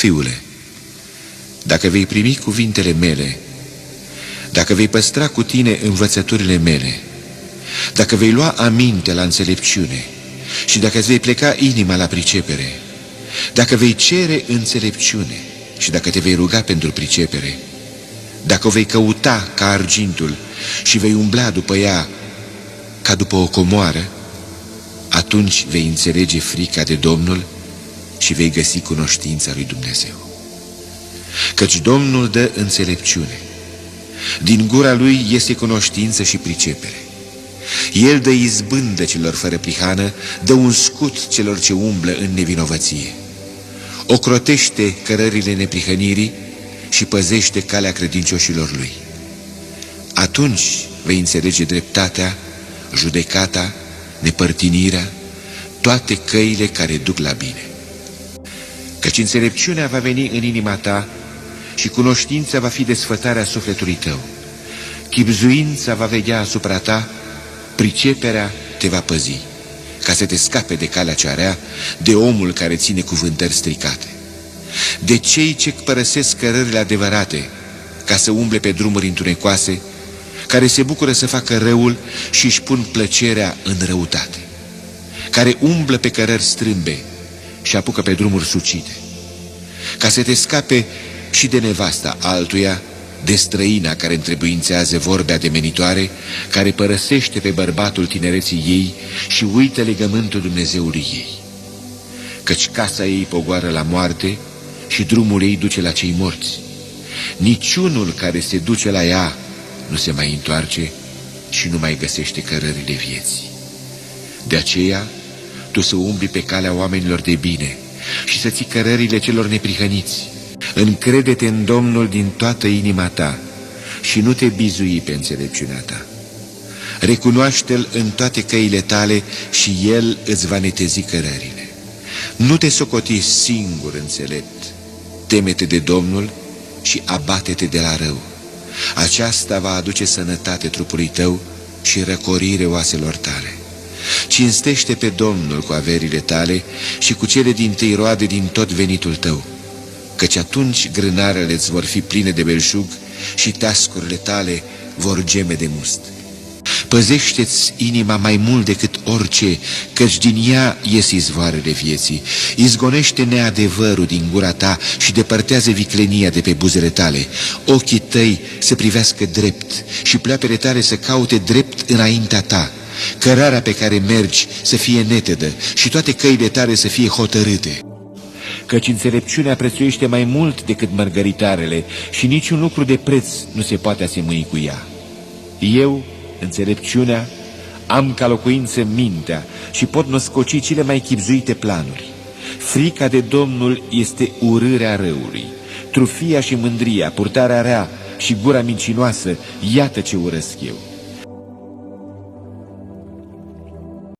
Fiule, dacă vei primi cuvintele mele, dacă vei păstra cu tine învățăturile mele, dacă vei lua aminte la înțelepciune și dacă îți vei pleca inima la pricepere, dacă vei cere înțelepciune și dacă te vei ruga pentru pricepere, dacă o vei căuta ca argintul și vei umbla după ea ca după o comoară, atunci vei înțelege frica de Domnul și vei găsi cunoștința lui Dumnezeu. Căci Domnul dă înțelepciune, din gura lui iese cunoștință și pricepere. El dă izbândă celor fără prihană, dă un scut celor ce umblă în nevinovăție. Ocrotește cărările neprihănirii și păzește calea credincioșilor lui. Atunci vei înțelege dreptatea, judecata, nepărtinirea, toate căile care duc la bine. Căci înțelepciunea va veni în inima ta și cunoștința va fi desfătarea sufletului tău. Chibzuința va veghea asupra ta, priceperea te va păzi, ca să te scape de calea cea rea, de omul care ține cuvântări stricate, de cei ce părăsesc cărările adevărate, ca să umble pe drumuri întunecoase, care se bucură să facă răul și își pun plăcerea în răutate, care umblă pe cărări strâmbe și apucă pe drumuri sucite, ca să te scape și de nevasta altuia, de străina care întrebuințează vorbe ademenitoare, care părăsește pe bărbatul tinereții ei și uită legământul Dumnezeului ei. Căci casa ei pogoară la moarte și drumul ei duce la cei morți. Niciunul care se duce la ea nu se mai întoarce și nu mai găsește cărările vieții. De aceea, tu să umbli pe calea oamenilor de bine și să ții cărările celor neprihăniți. Încrede-te în Domnul din toată inima ta și nu te bizui pe înțelepciunea ta. Recunoaște-L în toate căile tale și El îți va netezi cărările. Nu te socoti singur înțelept. Teme-te de Domnul și abate-te de la rău. Aceasta va aduce sănătate trupului tău și răcorire oaselor tale. Cinstește pe Domnul cu averile tale și cu cele dintâi roade din tot venitul tău, căci atunci grânarele îți vor fi pline de belșug și teascurile tale vor geme de must. Păzește-ți inima mai mult decât orice, căci din ea ies izvoarele vieții. Izgonește neadevărul din gura ta și depărtează viclenia de pe buzele tale. Ochii tăi să privească drept și pleoapele tale să caute drept înaintea ta. Cărarea pe care mergi să fie netedă și toate căile tale să fie hotărâte. Căci înțelepciunea prețuiește mai mult decât mărgăritarele și niciun lucru de preț nu se poate asemui cu ea. Eu, înțelepciunea, am ca locuință mintea și pot născoci cele mai chibzuite planuri. Frica de Domnul este urârea răului. Trufia și mândria, purtarea rea și gura mincinoasă, iată ce urăsc eu.